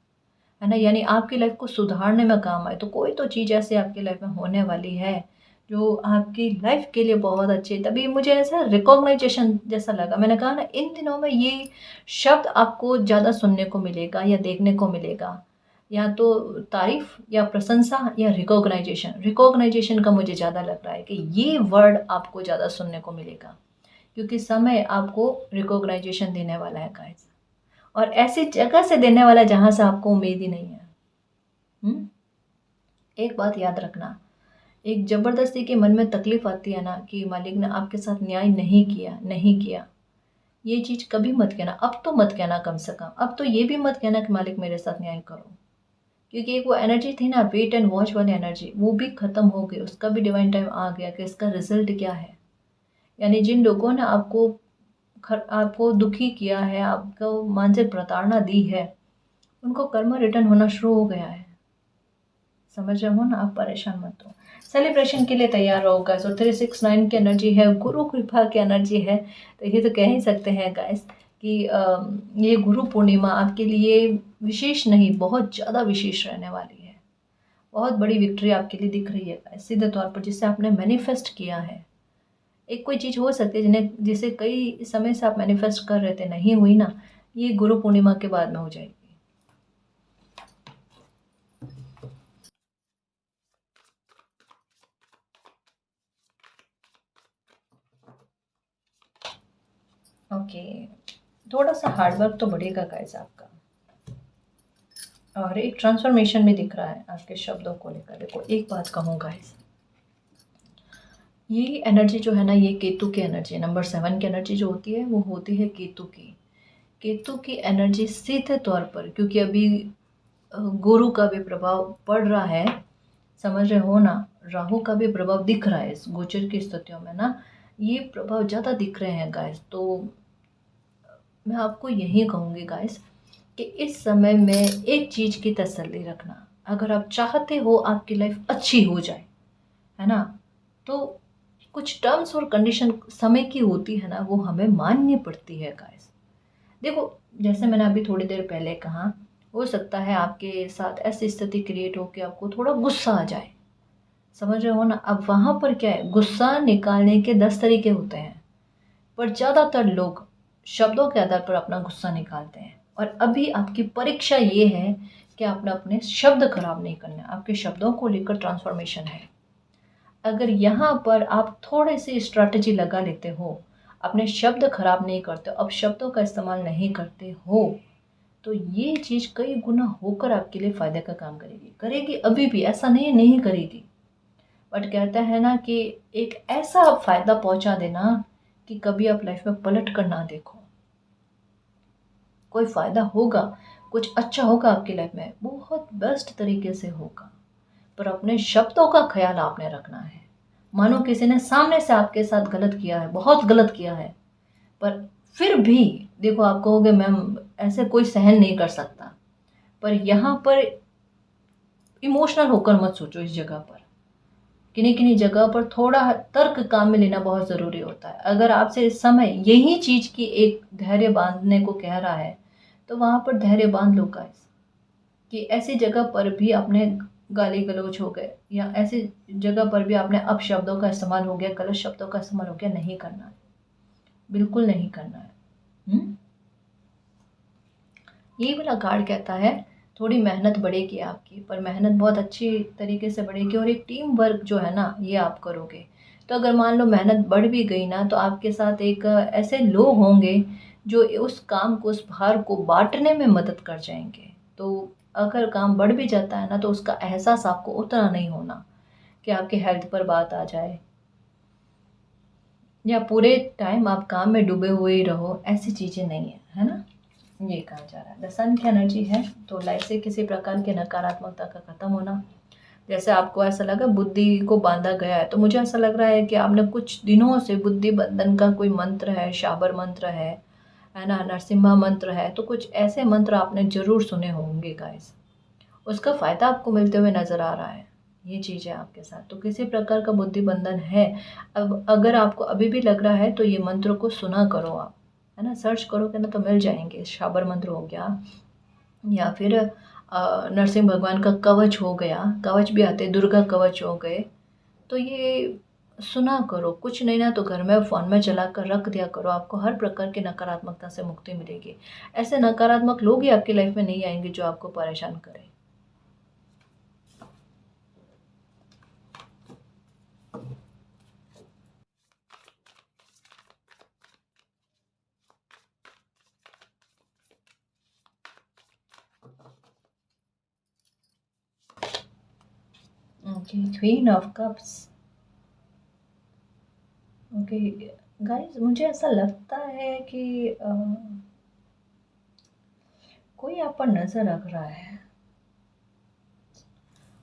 है ना, यानी आपकी लाइफ को सुधारने में काम आए। तो कोई तो चीज़ ऐसे आपकी लाइफ में होने वाली है जो आपकी लाइफ के लिए बहुत अच्छी है। तभी मुझे ऐसा रिकॉग्नाइजेशन जैसा लगा, मैंने कहा ना इन दिनों में ये शब्द आपको ज़्यादा सुनने को मिलेगा या देखने को मिलेगा, या तो तारीफ या प्रशंसा या रिकॉग्नाइजेशन। रिकॉग्नाइजेशन का मुझे ज़्यादा लग रहा है कि ये वर्ड आपको ज़्यादा सुनने को मिलेगा, क्योंकि समय आपको रिकॉग्नाइजेशन देने वाला है गाइस, और ऐसी जगह से देने वाला जहाँ से आपको उम्मीद ही नहीं है। एक बात याद रखना, एक ज़बरदस्ती के मन में तकलीफ आती है ना कि मालिक ने आपके साथ न्याय नहीं किया, नहीं किया, ये चीज़ कभी मत कहना। अब तो मत कहना, कम से कम अब तो ये भी मत कहना कि मालिक मेरे साथ न्याय करो, क्योंकि एक वो एनर्जी थी ना, वेट एंड वॉच वाली एनर्जी, वो भी ख़त्म हो गई। उसका भी डिवाइन टाइम आ गया कि इसका रिजल्ट क्या है। यानी जिन लोगों ने आपको दुखी किया है, आपको मानसिक प्रताड़ना दी है, उनको कर्म रिटर्न होना शुरू हो गया है। समझ रहे हो ना, आप परेशान मत हो। सेलिब्रेशन के लिए तैयार रहो गाइस। और 369 की एनर्जी है, गुरु कृपा की एनर्जी है, तो ये तो कह ही सकते हैं गाइस कि ये गुरु पूर्णिमा आपके लिए विशेष नहीं, बहुत ज़्यादा विशेष रहने वाली है। बहुत बड़ी विक्ट्री आपके लिए दिख रही है गाइस, सीधे तौर पर, जिससे आपने मैनिफेस्ट किया है। एक कोई चीज़ हो सकती है जिसे कई समय से आप मैनिफेस्ट कर रहे थे, नहीं हुई ना, ये गुरु पूर्णिमा के बाद में हो जाएगी। ओके, थोड़ा सा हार्डवर्क तो बढ़ेगा गाइस आपका, और एक ट्रांसफॉर्मेशन भी दिख रहा है आपके शब्दों को लेकर। देखो एक बात कहूँ गाइस, ये एनर्जी जो है ना, ये केतु की एनर्जी है। नंबर 7 की एनर्जी जो होती है वो होती है केतु की। केतु की एनर्जी सीधे तौर पर, क्योंकि अभी गुरु का भी प्रभाव पड़ रहा है, समझ रहे हो ना, राहु का भी प्रभाव दिख रहा है इस गोचर की स्थितियों में ना, ये प्रभाव ज़्यादा दिख रहे हैं गाइस। तो मैं आपको यही कहूँगी गाइस कि इस समय में एक चीज़ की तसल्ली रखना, अगर आप चाहते हो आपकी लाइफ अच्छी हो जाए, है ना, तो कुछ टर्म्स और कंडीशन समय की होती है ना, वो हमें माननी पड़ती है गाइस। देखो जैसे मैंने अभी थोड़ी देर पहले कहा, हो सकता है आपके साथ ऐसी स्थिति क्रिएट हो कि आपको थोड़ा गुस्सा आ जाए, समझ रहे हो ना। अब वहाँ पर क्या है, गुस्सा निकालने के 10 तरीके होते हैं, पर ज़्यादातर लोग शब्दों के आधार पर अपना गुस्सा निकालते हैं। और अभी आपकी परीक्षा ये है कि आपने अपने शब्द खराब नहीं करने, आपके शब्दों को लेकर ट्रांसफॉर्मेशन है। अगर यहाँ पर आप थोड़े से स्ट्रैटेजी लगा लेते हो, अपने शब्द खराब नहीं करते हो, अब शब्दों का इस्तेमाल नहीं करते हो, तो ये चीज़ कई गुना होकर आपके लिए फ़ायदे का काम करेगी। करेगी अभी भी, ऐसा नहीं नहीं करेगी, बट कहता है ना कि एक ऐसा फ़ायदा पहुंचा देना कि कभी आप लाइफ में पलट कर ना देखो। कोई फ़ायदा होगा, कुछ अच्छा होगा आपकी लाइफ में, बहुत बेस्ट तरीके से होगा, पर अपने शब्दों का ख्याल आपने रखना है। मानो किसी ने सामने से आपके साथ गलत किया है, बहुत गलत किया है, पर फिर भी देखो आप कहोगे मैम ऐसे कोई सहन नहीं कर सकता, पर यहाँ पर इमोशनल होकर मत सोचो। इस जगह पर किन्हीं किन्हीं जगह पर थोड़ा तर्क काम में लेना बहुत ज़रूरी होता है। अगर आपसे इस समय यही चीज़ की एक धैर्य बांधने को कह रहा है, तो वहाँ पर धैर्य बांध लो गाइस, कि ऐसी जगह पर भी आपने गाली गलौज हो गए, या ऐसी जगह पर भी आपने अपशब्दों का इस्तेमाल हो गया, गलत शब्दों का इस्तेमाल हो गया, नहीं करना है, बिल्कुल नहीं करना है। ये वाला कार्ड कहता है थोड़ी मेहनत बढ़ेगी आपकी, पर मेहनत बहुत अच्छी तरीके से बढ़ेगी, और एक टीम वर्क जो है ना, ये आप करोगे। तो अगर मान लो मेहनत बढ़ भी गई ना, तो आपके साथ एक ऐसे लोग होंगे जो उस काम को, उस भार को बांटने में मदद कर जाएंगे। तो अगर काम बढ़ भी जाता है ना, तो उसका एहसास आपको उतना नहीं होना कि आपके हेल्थ पर बात आ जाए, या पूरे टाइम आप काम में डूबे हुए ही रहो, ऐसी चीज़ें नहीं है ना, ये कहा जा रहा है। द सन की एनर्जी है, तो लाइफ से किसी प्रकार की नकारात्मकता का खत्म होना। जैसे आपको ऐसा लगा बुद्धि को बांधा गया है, तो मुझे ऐसा लग रहा है कि आपने कुछ दिनों से बुद्धि बंधन का कोई मंत्र है, शाबर मंत्र है ना, नरसिम्हा मंत्र है, तो कुछ ऐसे मंत्र आपने जरूर सुने होंगे गाइस, उसका फ़ायदा आपको मिलते हुए नज़र आ रहा है। ये चीज़ है आपके साथ। तो किसी प्रकार का बुद्धि बंधन है। अब अगर आपको अभी भी लग रहा है तो ये मंत्र को सुना करो आप, है ना? सर्च करोगे ना तो मिल जाएँगे। शाबर मंत्र हो गया, या फिर नरसिंह भगवान का कवच हो गया, कवच भी आते हैं, दुर्गा कवच हो गए। तो ये सुना करो, कुछ नहीं ना तो घर में फ़ोन में चला कर रख दिया करो, आपको हर प्रकार की नकारात्मकता से मुक्ति मिलेगी। ऐसे नकारात्मक लोग ही आपकी लाइफ में नहीं आएँगे जो आपको परेशान करें। Okay, queen of cups. Okay guys, मुझे ऐसा लगता है कि कोई आप पर नज़र रख रहा है,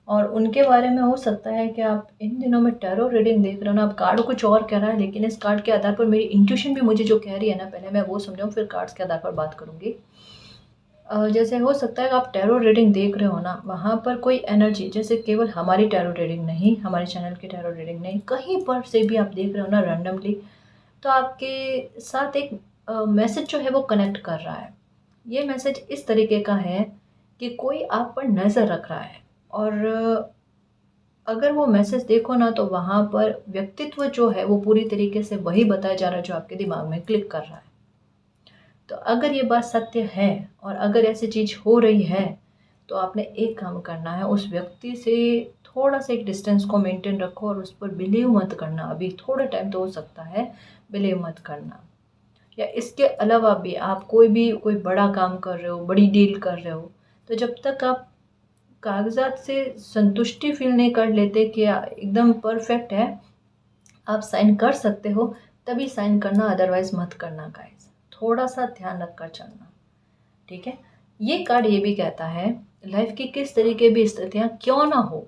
और उनके बारे में हो सकता है कि आप इन दिनों में टैरो रीडिंग देख रहे हो ना। आप कार्ड कुछ और कह रहा है, लेकिन इस कार्ड के आधार पर मेरी इंट्यूशन भी मुझे जो कह रही है ना, पहले मैं वो समझाऊँ फिर कार्ड्स के आधार पर बात करूँगी। जैसे हो सकता है कि आप टैरो रीडिंग देख रहे हो ना, वहाँ पर कोई एनर्जी, जैसे केवल हमारी टैरो रीडिंग नहीं, हमारे चैनल की टैरो रीडिंग नहीं, कहीं पर से भी आप देख रहे हो ना रैंडमली, तो आपके साथ एक मैसेज जो है वो कनेक्ट कर रहा है। ये मैसेज इस तरीके का है कि कोई आप पर नज़र रख रहा है, और अगर वो मैसेज देखो ना तो वहाँ पर व्यक्तित्व जो है वो पूरी तरीके से वही बताया जा रहा है जो आपके दिमाग में क्लिक कर रहा है। तो अगर ये बात सत्य है और अगर ऐसी चीज़ हो रही है, तो आपने एक काम करना है, उस व्यक्ति से थोड़ा सा एक डिस्टेंस को मेंटेन रखो और उस पर बिलीव मत करना। अभी थोड़ा टाइम तो हो सकता है, बिलीव मत करना। या इसके अलावा भी आप कोई बड़ा काम कर रहे हो, बड़ी डील कर रहे हो, तो जब तक आप कागज़ात से संतुष्टि फ़ील नहीं कर लेते कि एकदम परफ़ेक्ट है, आप साइन कर सकते हो, तभी साइन करना, अदरवाइज़ मत करना गाइस। थोड़ा-सा ध्यान रख कर चलना, ठीक है? ये कार्ड ये भी कहता है, लाइफ़ की किस तरीके भी स्थितियाँ क्यों ना हो,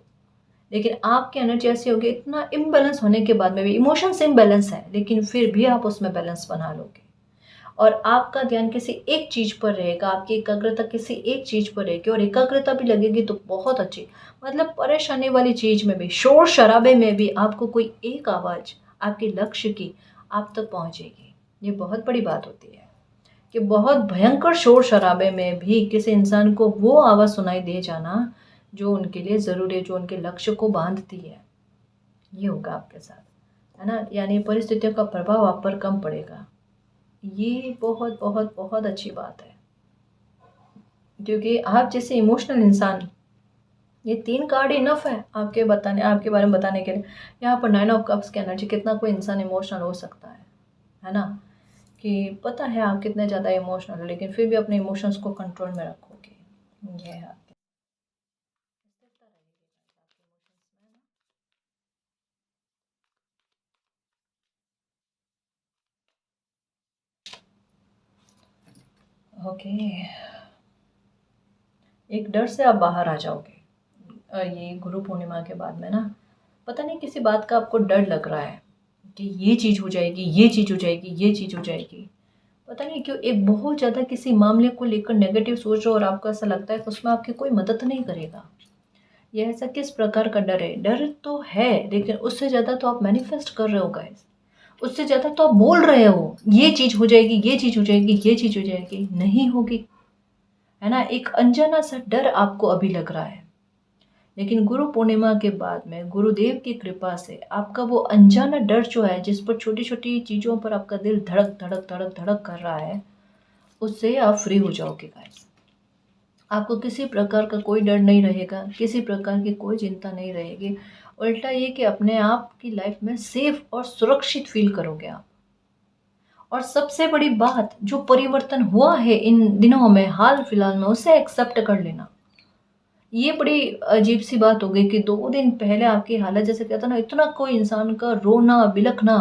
लेकिन आपकी एनर्जी ऐसी होगी, इतना इम्बैलेंस होने के बाद में भी, इमोशंस इम्बैलेंस है, लेकिन फिर भी आप उसमें बैलेंस बना लोगे। और आपका ध्यान किसी एक चीज़ पर रहेगा, आपकी एकाग्रता किसी एक चीज़ पर रहेगी, और एकाग्रता भी लगेगी तो बहुत अच्छी। मतलब परेशानी वाली चीज़ में भी, शोर-शराबे में भी आपको कोई एक आवाज़ आपके लक्ष्य की आप तक पहुँचेगी। ये बहुत बड़ी बात होती है कि बहुत भयंकर शोर-शराबे में भी किसी इंसान को वो आवाज़ सुनाई दे जाना जो उनके लिए ज़रूरी है, जो उनके लक्ष्य को बाँधती है। ये होगा आपके साथ, है ना? यानी परिस्थितियों का प्रभाव आप पर कम पड़ेगा। ये बहुत बहुत बहुत अच्छी बात है, क्योंकि आप जैसे इमोशनल इंसान, ये 3 कार्ड इनफ है आपके बारे में बताने के लिए। यहाँ पर 9 ऑफ कप्स की एनर्जी, कितना कोई इंसान इमोशनल हो सकता है ना? कि पता है आप कितने ज़्यादा इमोशनल हो, लेकिन फिर भी अपने इमोशंस को कंट्रोल में रखोगे। ये है आपके। ओके, एक डर से आप बाहर आ जाओगे। ये गुरु पूर्णिमा के बाद में ना, पता नहीं किसी बात का आपको डर लग रहा है कि ये चीज़ हो जाएगी, ये चीज़ हो जाएगी, ये चीज़ हो जाएगी। पता नहीं क्यों एक बहुत ज़्यादा किसी मामले को लेकर नेगेटिव सोच रहे हो, और आपको ऐसा लगता है कि उसमें आपकी कोई मदद नहीं करेगा। ये ऐसा किस प्रकार का डर है? डर तो है, लेकिन उससे ज़्यादा तो आप मैनिफेस्ट कर रहे हो गाइस। उससे ज़्यादा तो आप बोल रहे हो, ये चीज़ हो जाएगी, ये चीज़ हो जाएगी, ये चीज़ हो जाएगी, नहीं होगी। है ना? एक अनजाना सा डर आपको अभी लग रहा है। लेकिन गुरु पूर्णिमा के बाद में गुरुदेव की कृपा से आपका वो अनजाना डर जो है, जिस पर छोटी-छोटी चीज़ों पर आपका दिल धड़क, धड़क, धड़क, धड़क कर रहा है, उससे आप फ्री हो जाओगे गाइस। आपको किसी प्रकार का कोई डर नहीं रहेगा, किसी प्रकार की कोई चिंता नहीं रहेगी। उल्टा ये कि अपने आप की लाइफ में सेफ और सुरक्षित फ़ील करोगे आप। और सबसे बड़ी बात, जो परिवर्तन हुआ है इन दिनों में, हाल-फिलहाल में, उसे एक्सेप्ट कर लेना। ये बड़ी अजीब-सी बात हो गई कि 2 दिन पहले आपकी हालत, जैसे कहते हैं ना, इतना कोई इंसान का रोना, बिलखना,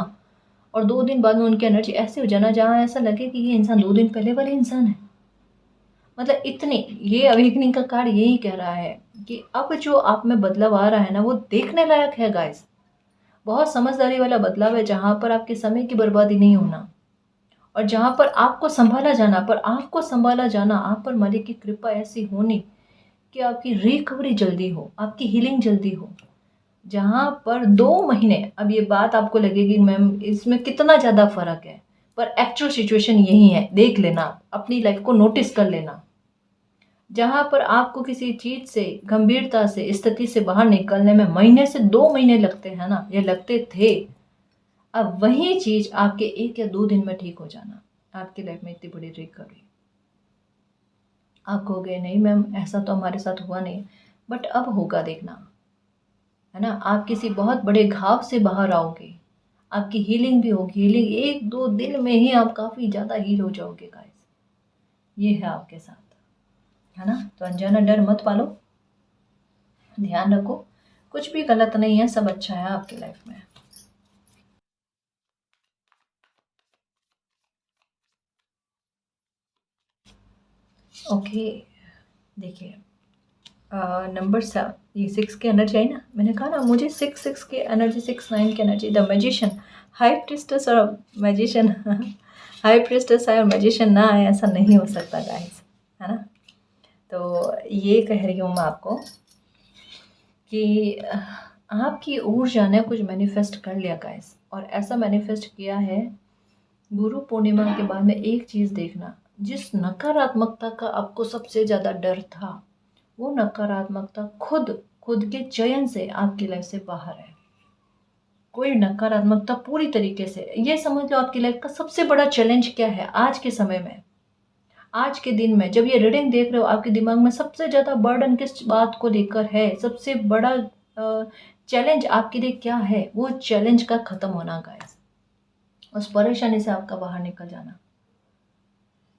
और 2 दिन बाद में उनकी एनर्जी ऐसी हो जाना जहाँ ऐसा लगे कि ये इंसान 2 दिन पहले वाले इंसान है। मतलब इतनी, ये अवेकनिंग का कार्ड यही कह रहा है कि अब जो आप में बदलाव आ रहा है ना, वो देखने लायक है गाइस। बहुत समझदारी वाला बदलाव है, जहाँ पर आपके समय की बर्बादी नहीं होना, और जहाँ पर आपको सँभाला जाना, आप पर मालिक की कृपा ऐसी होनी कि आपकी रिकवरी जल्दी हो, आपकी हीलिंग जल्दी हो। जहाँ पर 2 महीने, अब ये बात आपको लगेगी मैम इसमें कितना ज़्यादा फर्क है, पर एक्चुअल सिचुएशन यही है। देख लेना, अपनी लाइफ को नोटिस कर लेना। जहाँ पर आपको किसी चीज से गंभीरता से स्थिति से बाहर निकलने में महीने से 2 महीने लगते हैं ना, ये लगते थे, अब वही चीज आपके 1 या 2 दिन में ठीक हो जाना, आपकी लाइफ में इतनी बड़ी रिकवरी। आप कहोगे नहीं मैम ऐसा तो हमारे साथ हुआ नहीं, बट अब होगा देखना, है ना। आप किसी बहुत बड़े घाव से बाहर आओगे, आपकी हीलिंग भी होगी। हीलिंग 1-2 दिन में ही आप काफ़ी ज़्यादा हील हो जाओगे गाइस, ये है आपके साथ, है ना। तो अनजाना डर मत पालो, ध्यान रखो, कुछ भी गलत नहीं है, सब अच्छा है आपकी लाइफ में। ओके, देखिए नंबर 7, ये 6 की एनर्जी आई ना, मैंने कहा ना मुझे 6 की एनर्जी, 6-9 की energy, the magician, high priestess और मैजिशियन हाई प्रिस्टेस आए और मैजिशियन ना आए, ऐसा नहीं हो सकता गाइस, है ना। तो ये कह रही हूँ मैं आपको कि आपकी ऊर्जा ने कुछ मैनिफेस्ट कर लिया गाइस, और ऐसा मैनिफेस्ट किया है। गुरु पूर्णिमा के बाद में एक चीज़ देखना, जिस नकारात्मकता का आपको सबसे ज़्यादा डर था, वो नकारात्मकता खुद खुद के चयन से आपकी लाइफ से बाहर है। कोई नकारात्मकता पूरी तरीके से, ये समझ लो आपकी लाइफ का सबसे बड़ा चैलेंज क्या है आज के समय में, आज के दिन में जब ये रीडिंग देख रहे हो, आपके दिमाग में सबसे ज़्यादा बर्डन किस बात को लेकर है, सबसे बड़ा चैलेंज आपके लिए क्या है, वो चैलेंज का ख़त्म होना गाइस, उस परेशानी से आपका बाहर निकल जाना।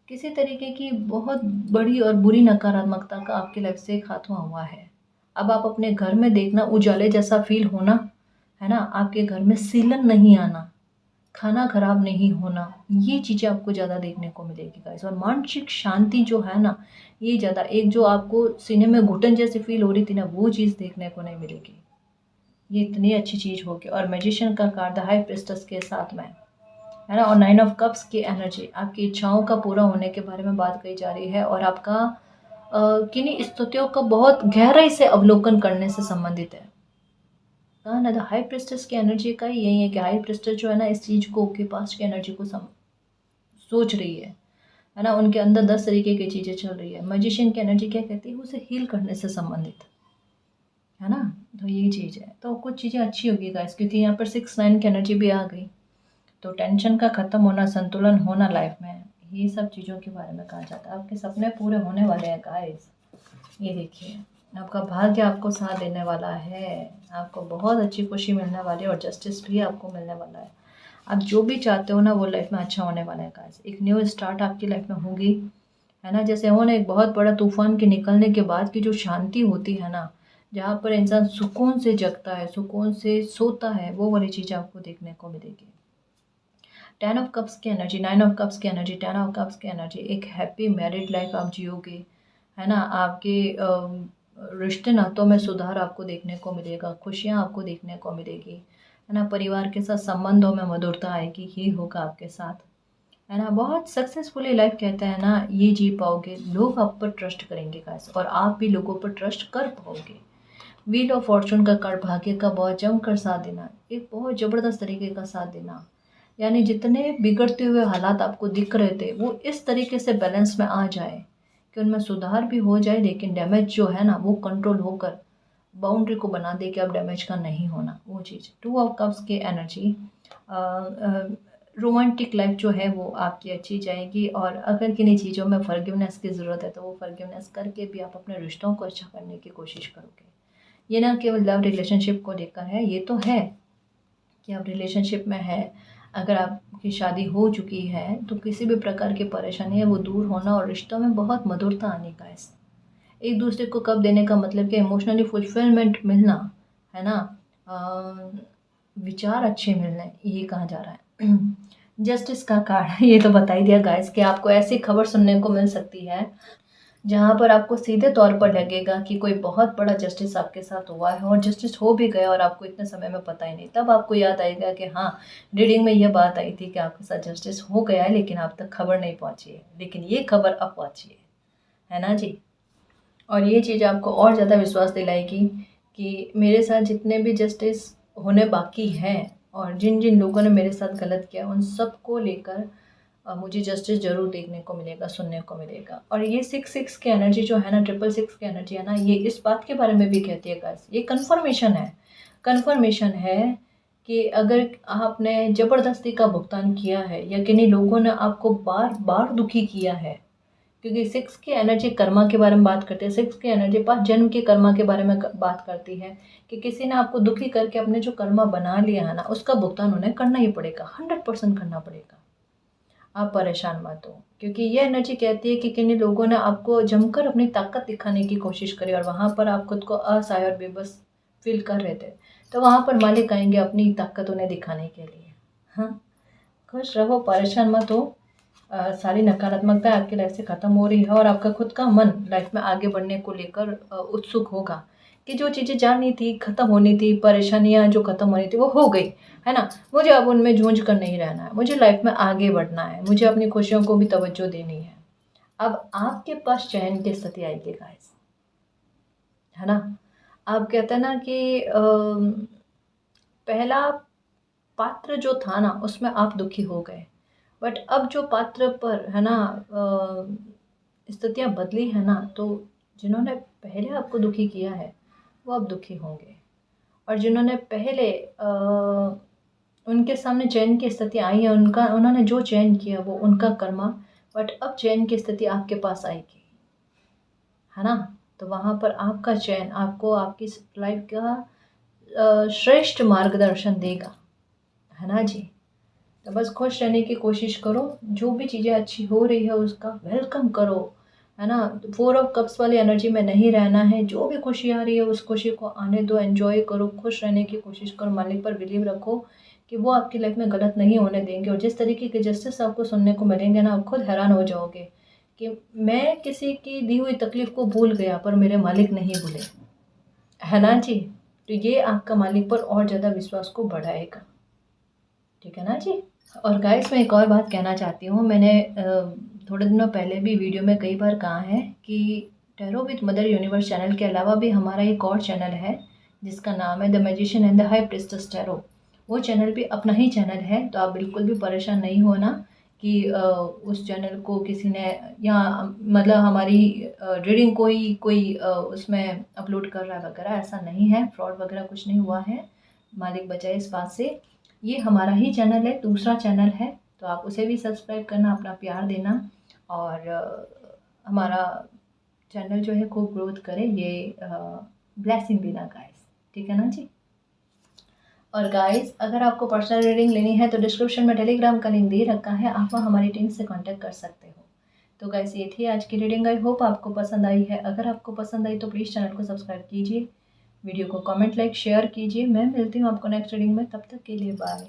किसी तरीके की बहुत बड़ी और बुरी नकारात्मकता का आपकी लाइफ से खात्मा हुआ है। अब आप अपने घर में देखना, उजाले जैसा फील होना, है ना, आपके घर में सीलन नहीं आना, खाना खराब नहीं होना, ये चीज़ें आपको ज़्यादा देखने को मिलेगी गाइस। और मानसिक शांति जो है ना, ये ज़्यादा, एक जो आपको सीने में घुटन जैसी फील हो रही थी ना, वो चीज़ देखने को नहीं मिलेगी। ये इतनी अच्छी चीज़ होगी। और मैजिशियन का कार्ड हाई प्रिस्टेस के साथ में, है ना, और 9 ऑफ कप्स की एनर्जी आपकी इच्छाओं का पूरा होने के बारे में बात कही जा रही है, और आपका किन्हीं स्थितियों का बहुत गहराई से अवलोकन करने से संबंधित है। हाँ ना, द हाई प्रिस्टेस की एनर्जी का ही यही है कि हाई प्रिस्टेस जो है ना, इस चीज़ को के पास की एनर्जी को सोच रही है ना, उनके अंदर 10 तरीके की चीज़ें चल रही है। मैजिशियन की एनर्जी क्या कहती है, उसे हील करने से संबंधित, है ना। तो ये चीज़ है, तो कुछ चीज़ें अच्छी होगी गाइस, क्योंकि यहाँ पर 6-9 की एनर्जी भी आ गई, तो टेंशन का ख़त्म होना, संतुलन होना लाइफ में, ये सब चीज़ों के बारे में कहा जाता है। आपके सपने पूरे होने वाले हैं गाइस, ये देखिए, आपका भाग्य आपको साथ देने वाला है, आपको बहुत अच्छी खुशी मिलने वाली है, और जस्टिस भी आपको मिलने वाला है। आप जो भी चाहते हो ना, वो लाइफ में अच्छा होने वाला है गाइस। एक न्यू स्टार्ट आपकी लाइफ में होगी, है ना। जैसे हो ना, एक बहुत बड़ा तूफान के निकलने के बाद की जो शांति होती है ना, जहाँ पर इंसान सुकून से जगता है, सुकून से सोता है, वो वाली चीज़ आपको देखने को मिलेगी। 10 ऑफ कप्स की एनर्जी, 9 ऑफ कप्स की एनर्जी, 10 ऑफ कप्स की एनर्जी, एक हैप्पी मैरिड लाइफ आप जियोगे, है ना। आपके रिश्ते नातों में सुधार आपको देखने को मिलेगा, खुशियाँ आपको देखने को मिलेगी, है ना। परिवार के साथ संबंधों में मधुरता आएगी, ये होगा आपके साथ, है ना। बहुत सक्सेसफुली लाइफ कहते हैं ना, ये जी पाओगे, लोग आप पर ट्रस्ट करेंगे गाइस, और आप भी लोगों पर ट्रस्ट कर पाओगे। व्हील ऑफ फॉर्चून का कार्ड, भाग्य का बहुत जमकर साथ देना, एक बहुत ज़बरदस्त तरीके का साथ देना, यानी जितने बिगड़ते हुए हालात आपको दिख रहे थे, वो इस तरीके से बैलेंस में आ जाए कि उनमें सुधार भी हो जाए, लेकिन डैमेज जो है ना, वो कंट्रोल होकर बाउंड्री को बना दे कि अब डैमेज का नहीं होना, वो चीज़। 2 ऑफ कप्स की एनर्जी, रोमांटिक लाइफ जो है वो आपकी अच्छी जाएगी, और अगर किन्हीं चीज़ों में फॉरगिवनेस की ज़रूरत है, तो वो फॉरगिवनेस करके भी आप अपने रिश्तों को अच्छा करने की कोशिश करोगे। ये ना केवल लव रिलेशनशिप को लेकर है, ये तो है कि आप रिलेशनशिप में है, अगर आपकी शादी हो चुकी है, तो किसी भी प्रकार की परेशानी है वो दूर होना, और रिश्तों में बहुत मधुरता आने का, इस एक दूसरे को कब देने का मतलब कि इमोशनली फुलफिलमेंट मिलना, है ना। विचार अच्छे मिलने, ये कहा जा रहा है। जस्टिस का कार्ड ये तो बता ही दिया गाइस कि आपको ऐसी खबर सुनने को मिल सकती है जहाँ पर आपको सीधे तौर पर लगेगा कि कोई बहुत बड़ा जस्टिस आपके साथ हुआ है, और जस्टिस हो भी गया और आपको इतने समय में पता ही नहीं। तब आपको याद आएगा कि हाँ, रीडिंग में ये बात आई थी कि आपके साथ जस्टिस हो गया है, लेकिन आप तक खबर नहीं पहुँची है, लेकिन ये खबर अब पहुँची है ना जी। और ये चीज़ आपको और ज़्यादा विश्वास दिलाएगी कि मेरे साथ जितने भी जस्टिस होने बाकी हैं और जिन जिन लोगों ने मेरे साथ गलत किया उन सबको लेकर मुझे जस्टिस ज़रूर देखने को मिलेगा, सुनने को मिलेगा। और ये 6 की एनर्जी जो है ना, 666 की एनर्जी है ना, ये इस बात के बारे में भी कहती है गाइस, ये कन्फर्मेशन है कि अगर आपने ज़बरदस्ती का भुगतान किया है या किन्हीं लोगों ने आपको बार बार दुखी किया है, क्योंकि 6 की एनर्जी कर्मा के बारे में बात करती है, 6 की एनर्जी 5 जन्म के कर्मा के बारे में बात करती है कि किसी ने आपको दुखी करके अपने जो कर्मा बना लिया है ना, उसका भुगतान उन्हें करना ही पड़ेगा, 100% करना पड़ेगा। आप परेशान मत हो, क्योंकि ये एनर्जी कहती है कि किन्हीं लोगों ने आपको जमकर अपनी ताकत दिखाने की कोशिश करी और वहाँ पर आप खुद को असहाय और बेबस फील कर रहे थे, तो वहाँ पर मालिक आएंगे अपनी ताकत उन्हें दिखाने के लिए। हाँ, खुश रहो, परेशान मत हो। सारी नकारात्मकता आपकी लाइफ से ख़त्म हो रही है और आपका खुद का मन लाइफ में आगे बढ़ने को लेकर उत्सुक होगा कि जो चीज़ें जाननी थी, ख़त्म होनी थी, परेशानियाँ जो ख़त्म होनी थी वो हो गई, है ना। मुझे अब उनमें जूझ कर नहीं रहना है, मुझे लाइफ में आगे बढ़ना है, मुझे अपनी खुशियों को भी तवज्जो देनी है। अब आपके पास चैन की स्थिति आएगी गाइस, है ना। आप कहते हैं ना कि पहला पात्र जो था ना उसमें आप दुखी हो गए, बट अब जो पात्र पर है ना स्थितियाँ बदली है ना, तो जिन्होंने पहले आपको दुखी किया है वो अब दुखी होंगे, और जिन्होंने पहले उनके सामने चैन की स्थिति आई है, उन्होंने जो चैन किया वो उनका कर्मा, बट अब चैन की स्थिति आपके पास आएगी, है ना। तो वहाँ पर आपका चैन आपको आपकी लाइफ का श्रेष्ठ मार्गदर्शन देगा, है ना जी। तो बस खुश रहने की कोशिश करो, जो भी चीज़ें अच्छी हो रही है उसका वेलकम करो, है ना। 4 ऑफ कप्स वाली एनर्जी में नहीं रहना है, जो भी खुशी आ रही है उस खुशी को आने दो, एंजॉय करो, खुश रहने की कोशिश करो, मालिक पर बिलीव रखो कि वो आपकी लाइफ में गलत नहीं होने देंगे। और जिस तरीके के जस्टिस आपको सुनने को मिलेंगे ना, आप खुद हैरान हो जाओगे कि मैं किसी की दी हुई तकलीफ़ को भूल गया पर मेरे मालिक नहीं भूले, है ना जी। तो ये आपका मालिक पर और ज़्यादा विश्वास को बढ़ाएगा, ठीक है ना जी। और गाइस मैं एक और बात कहना चाहती हूँ, मैंने थोड़े दिनों पहले भी वीडियो में कई बार कहा है कि tarot with mother universe channel के अलावा भी हमारा एक और चैनल है जिसका नाम है the magician and the high priestess tarot. वो चैनल भी अपना ही चैनल है, तो आप बिल्कुल भी परेशान नहीं होना कि उस चैनल को किसी ने या मतलब हमारी रीडिंग कोई उसमें अपलोड कर रहा है वगैरह, ऐसा नहीं है, फ्रॉड वगैरह कुछ नहीं हुआ है, मालिक बचाए इस बात से। ये हमारा ही चैनल है, दूसरा चैनल है, तो आप उसे भी सब्सक्राइब करना, अपना प्यार देना और हमारा चैनल जो है खूब ग्रोथ करे, ये ब्लेसिंग देना गाइस, ठीक है ना जी। और गाइस अगर आपको पर्सनल रीडिंग लेनी है तो डिस्क्रिप्शन में टेलीग्राम का लिंक दे रखा है, आप वहाँ हमारी टीम से कांटेक्ट कर सकते हो। तो गाइस ये थी आज की रीडिंग, आई होप आपको पसंद आई है। अगर आपको पसंद आई तो प्लीज़ चैनल को सब्सक्राइब कीजिए, वीडियो को कमेंट लाइक शेयर कीजिए। मैं मिलती हूँ आपको नेक्स्ट रीडिंग में, तब तक के लिए बाय।